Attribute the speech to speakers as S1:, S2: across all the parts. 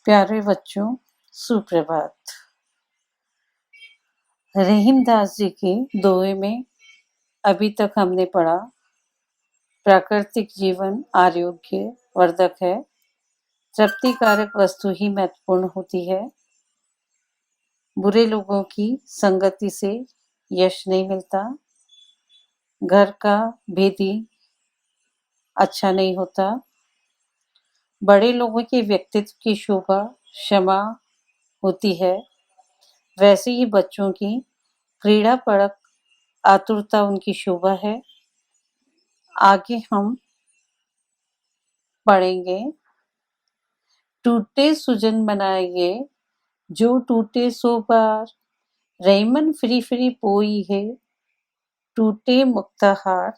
S1: प्यारे बच्चों, सुप्रभात। रहीमदास जी के दोहे में अभी तक हमने पढ़ा, प्राकृतिक जीवन आरोग्य वर्धक है, तृप्तिकारक वस्तु ही महत्वपूर्ण होती है, बुरे लोगों की संगति से यश नहीं मिलता, घर का भेदी अच्छा नहीं होता, बड़े लोगों के व्यक्तित्व की शोभा क्षमा होती है, वैसे ही बच्चों की क्रीड़ा परक आतुरता उनकी शोभा है। आगे हम पढ़ेंगे, टूटे सुजन बनाइए जो टूटे सो बार, रईमन फिरी फिरी पोई है टूटे मुक्ताहार।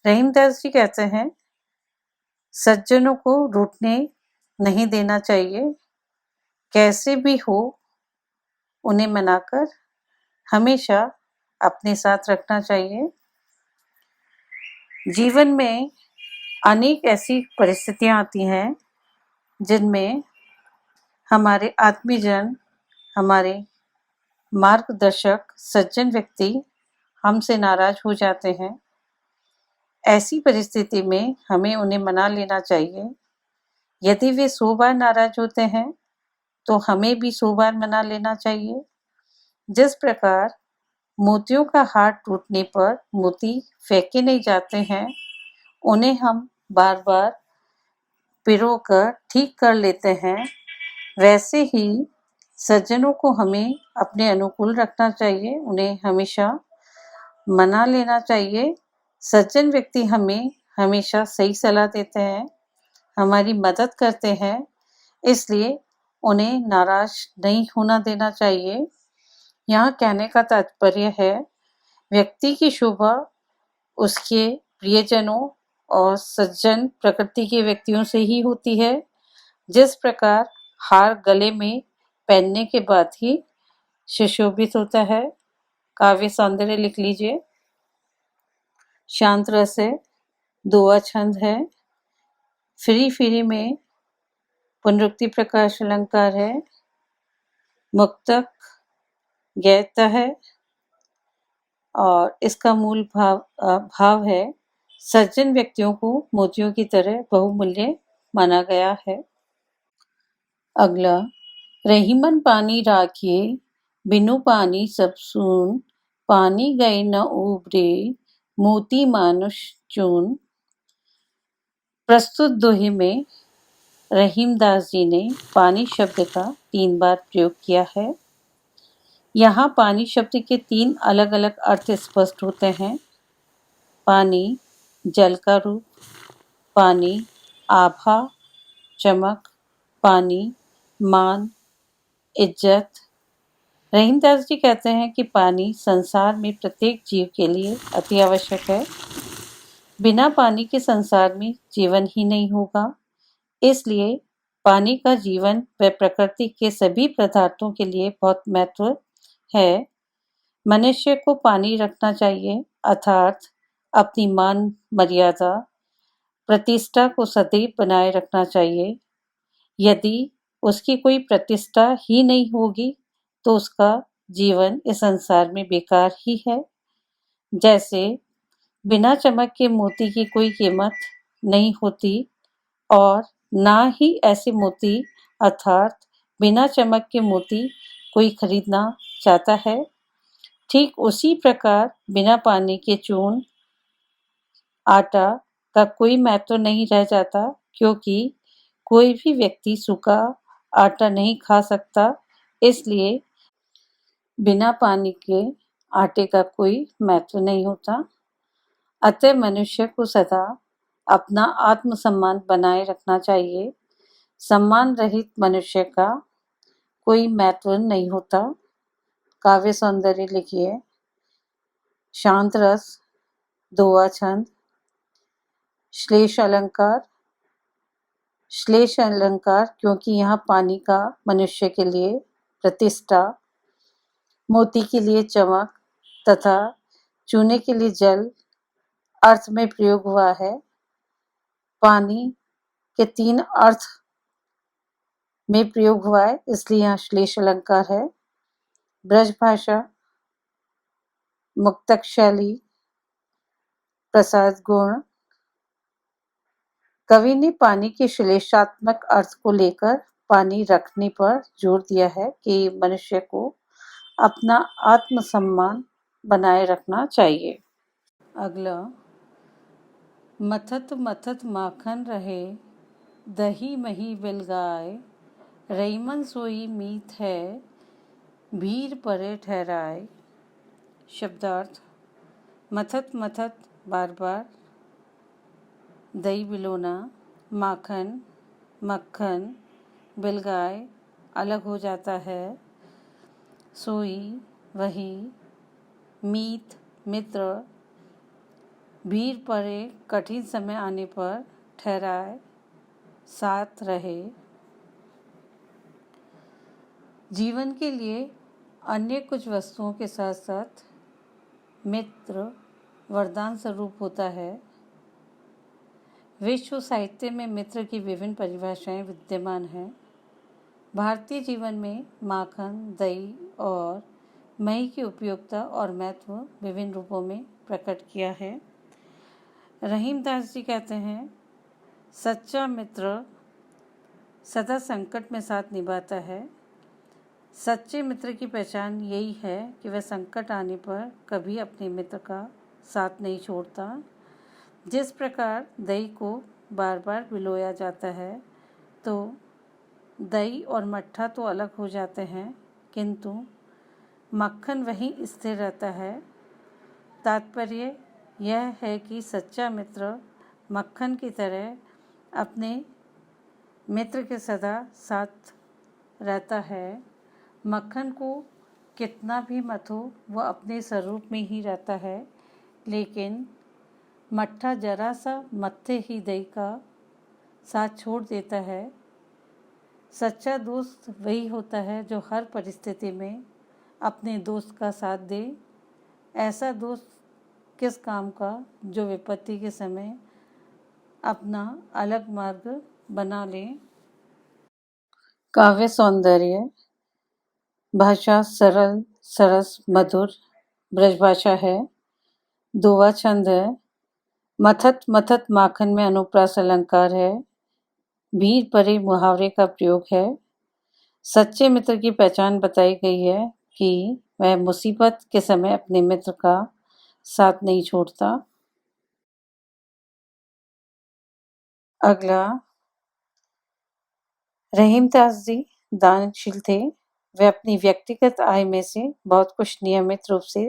S1: रहीमदास जी कहते हैं, सज्जनों को रूठने नहीं देना चाहिए, कैसे भी हो उन्हें मनाकर हमेशा अपने साथ रखना चाहिए। जीवन में अनेक ऐसी परिस्थितियां आती हैं जिनमें हमारे आत्मीयजन, हमारे मार्गदर्शक, सज्जन व्यक्ति हमसे नाराज हो जाते हैं। ऐसी परिस्थिति में हमें उन्हें मना लेना चाहिए। यदि वे 100 बार नाराज होते हैं तो हमें भी 100 बार मना लेना चाहिए। जिस प्रकार मोतियों का हार टूटने पर मोती फेंके नहीं जाते हैं, उन्हें हम बार बार पिरोकर ठीक कर लेते हैं, वैसे ही सज्जनों को हमें अपने अनुकूल रखना चाहिए, उन्हें हमेशा मना लेना चाहिए। सज्जन व्यक्ति हमें हमेशा सही सलाह देते हैं, हमारी मदद करते हैं, इसलिए उन्हें नाराज नहीं होना देना चाहिए। यहाँ कहने का तात्पर्य है, व्यक्ति की शोभा उसके प्रियजनों और सज्जन प्रकृति के व्यक्तियों से ही होती है। जिस प्रकार हार गले में पहनने के बाद ही सुशोभित होता है। काव्य सौंदर्य लिख लीजिए। शांत रस है, दोहा छंद है, फिरी फिरी में पुनरुक्ति प्रकाश अलंकार है, मुक्तक गैता है और इसका मूल भाव है, सज्जन व्यक्तियों को मोतियों की तरह बहुमूल्य माना गया है। अगला, रहीमन पानी राखिए बिनु पानी सब सून, पानी गए न उबरे मोती मानुष चून। प्रस्तुत दोहे में रहीमदास जी ने पानी शब्द का 3 बार प्रयोग किया है। यहाँ पानी शब्द के 3 अलग अलग अर्थ स्पष्ट होते हैं। पानी जल का रूप, पानी आभा चमक, पानी मान इज्जत। रहीमदास जी कहते हैं कि पानी संसार में प्रत्येक जीव के लिए अति आवश्यक है। बिना पानी के संसार में जीवन ही नहीं होगा, इसलिए पानी का जीवन व प्रकृति के सभी पदार्थों के लिए बहुत महत्व है। मनुष्य को पानी रखना चाहिए, अर्थात अपनी मान मर्यादा प्रतिष्ठा को सदैव बनाए रखना चाहिए। यदि उसकी कोई प्रतिष्ठा ही नहीं होगी तो उसका जीवन इस संसार में बेकार ही है। जैसे बिना चमक के मोती की कोई कीमत नहीं होती और ना ही ऐसे मोती अर्थात बिना चमक के मोती कोई खरीदना चाहता है। ठीक उसी प्रकार बिना पानी के चूर्ण आटा का कोई महत्व नहीं रह जाता, क्योंकि कोई भी व्यक्ति सूखा आटा नहीं खा सकता, इसलिए बिना पानी के आटे का कोई महत्व नहीं होता। अतः मनुष्य को सदा अपना आत्मसम्मान बनाए रखना चाहिए। सम्मान रहित मनुष्य का कोई महत्व नहीं होता। काव्य सौंदर्य लिखिए। शांत रस, दोहा छंद, श्लेष अलंकार। श्लेष अलंकार क्योंकि यहाँ पानी का मनुष्य के लिए प्रतिष्ठा, मोती के लिए चमक तथा चूने के लिए जल अर्थ में प्रयोग हुआ है। पानी के 3 अर्थ में प्रयोग हुआ है, इसलिए यहाँ श्लेष अलंकार है। ब्रज भाषा, मुक्तक शैली, प्रसाद गुण। कवि ने पानी के श्लेषात्मक अर्थ को लेकर पानी रखने पर जोर दिया है कि मनुष्य को अपना आत्मसम्मान बनाए रखना चाहिए। अगला, मथत मथत माखन रहे, दही मही बिलगाए, रईमन सोई मीत है, भीर परे ठहराए। शब्दार्थ: मथत मथत बार बार, दही बिलोना, माखन मक्खन, बिलगाए अलग हो जाता है, सोई वही, मीत मित्र, भीड़ पड़े कठिन समय आने पर, ठहराए साथ रहे। जीवन के लिए अन्य कुछ वस्तुओं के साथ साथ मित्र वरदान स्वरूप होता है। विश्व साहित्य में मित्र की विभिन्न परिभाषाएं विद्यमान हैं। भारतीय जीवन में माखन, दही और मही की उपयोगिता और महत्व विभिन्न रूपों में प्रकट किया है। रहीमदास जी कहते हैं, सच्चा मित्र सदा संकट में साथ निभाता है। सच्चे मित्र की पहचान यही है कि वह संकट आने पर कभी अपने मित्र का साथ नहीं छोड़ता। जिस प्रकार दही को बार बार भिगोया जाता है तो दही और मट्ठा तो अलग हो जाते हैं, किंतु मक्खन वहीं स्थिर रहता है। तात्पर्य यह है कि सच्चा मित्र मक्खन की तरह अपने मित्र के सदा साथ रहता है। मक्खन को कितना भी मथो वह अपने स्वरूप में ही रहता है, लेकिन मट्ठा जरा सा मत्थे ही दही का साथ छोड़ देता है। सच्चा दोस्त वही होता है जो हर परिस्थिति में अपने दोस्त का साथ दे। ऐसा दोस्त किस काम का जो विपत्ति के समय अपना अलग मार्ग बना ले। काव्य सौंदर्य, भाषा सरल सरस मधुर ब्रजभाषा है। दोवा छंद है। मथत मथत माखन में अनुप्रास अलंकार है। भीड़ परे मुहावरे का प्रयोग है। सच्चे मित्र की पहचान बताई गई है कि वह मुसीबत के समय अपने मित्र का साथ नहीं छोड़ता। अगला, रहीमदास जी दानशील थे। वे अपनी व्यक्तिगत आय में से बहुत कुछ नियमित रूप से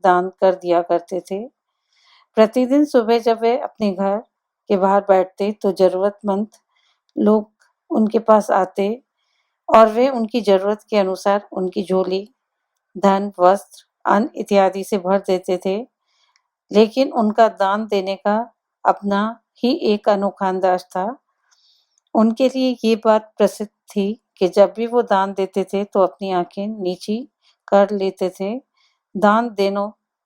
S1: दान कर दिया करते थे। प्रतिदिन सुबह जब वे अपने घर के बाहर बैठते तो जरूरतमंद लोग उनके पास आते और वे उनकी जरूरत के अनुसार उनकी झोली धन, वस्त्र, अन्न इत्यादि से भर देते थे। लेकिन उनका दान देने का अपना ही एक अनोखा अंदाज था। उनके लिए ये बात प्रसिद्ध थी कि जब भी वो दान देते थे तो अपनी आंखें नीची कर लेते थे। दान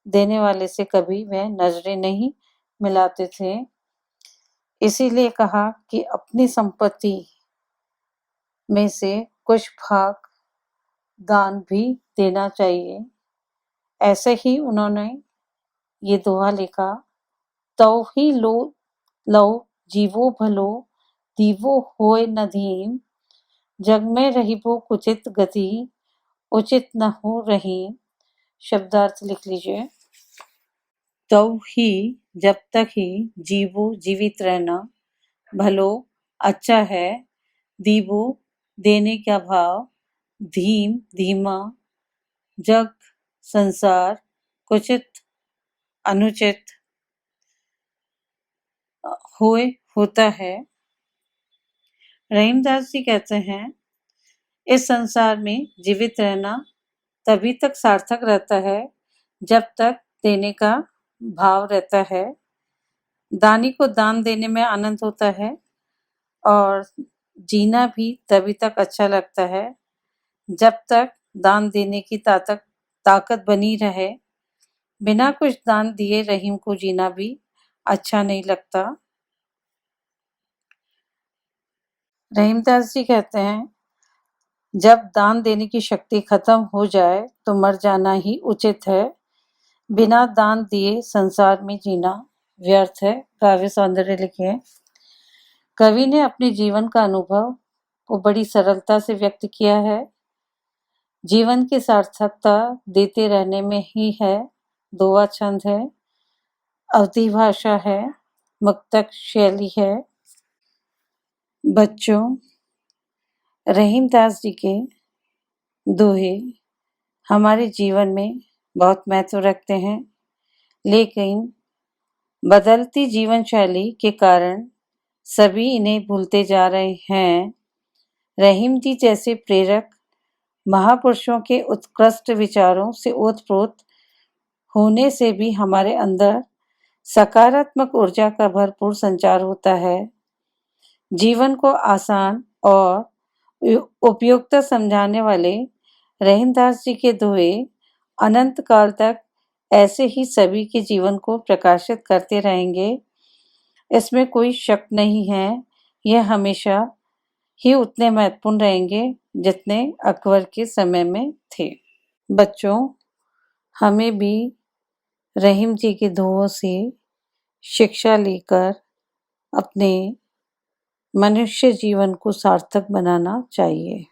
S1: देने वाले से कभी वह नजरें नहीं मिलाते थे। इसीलिए कहा कि अपनी संपत्ति में से कुछ भाग दान भी देना चाहिए। ऐसे ही उन्होंने ये दोहा लिखा, तौ ही लो जीवो भलो, दीवो होय न धीम, जग में रहिबो कुचित गति, उचित न हो रहीम। शब्दार्थ लिख लीजिए। तौ ही जब तक ही जीवो जीवित रहना, भलो अच्छा है, दीवो देने का भाव, धीम धीमा, जग संसार, कुचित अनुचित, होता है। रहीमदास जी कहते हैं, इस संसार में जीवित रहना तभी तक सार्थक रहता है जब तक देने का भाव रहता है। दानी को दान देने में आनंद होता है और जीना भी तभी तक अच्छा लगता है जब तक दान देने की ताकत बनी रहे। बिना कुछ दान दिए रहीम को जीना भी अच्छा नहीं लगता। रहीमदास जी कहते हैं, जब दान देने की शक्ति खत्म हो जाए तो मर जाना ही उचित है। बिना दान दिए संसार में जीना व्यर्थ है। काव्य सौंदर्य लिखे। कवि ने अपने जीवन का अनुभव को बड़ी सरलता से व्यक्त किया है। जीवन की सार्थकता देते रहने में ही है। दोहा छंद है, अवधी भाषा है, मुक्तक शैली है। बच्चों, रहीमदास जी के दोहे हमारे जीवन में बहुत महत्व रखते हैं, लेकिन बदलती जीवन शैली के कारण सभी इन्हें भूलते जा रहे हैं। रहीम जी जैसे प्रेरक महापुरुषों के उत्कृष्ट विचारों से ओतप्रोत होने से भी हमारे अंदर सकारात्मक ऊर्जा का भरपूर संचार होता है। जीवन को आसान और उपयुक्त समझाने वाले रहीमदास जी के दोहे अनंत काल तक ऐसे ही सभी के जीवन को प्रकाशित करते रहेंगे। इसमें कोई शक नहीं है। यह हमेशा ही उतने महत्वपूर्ण रहेंगे जितने अकबर के समय में थे। बच्चों, हमें भी रहीम जी के दोहों से शिक्षा लेकर अपने मनुष्य जीवन को सार्थक बनाना चाहिए।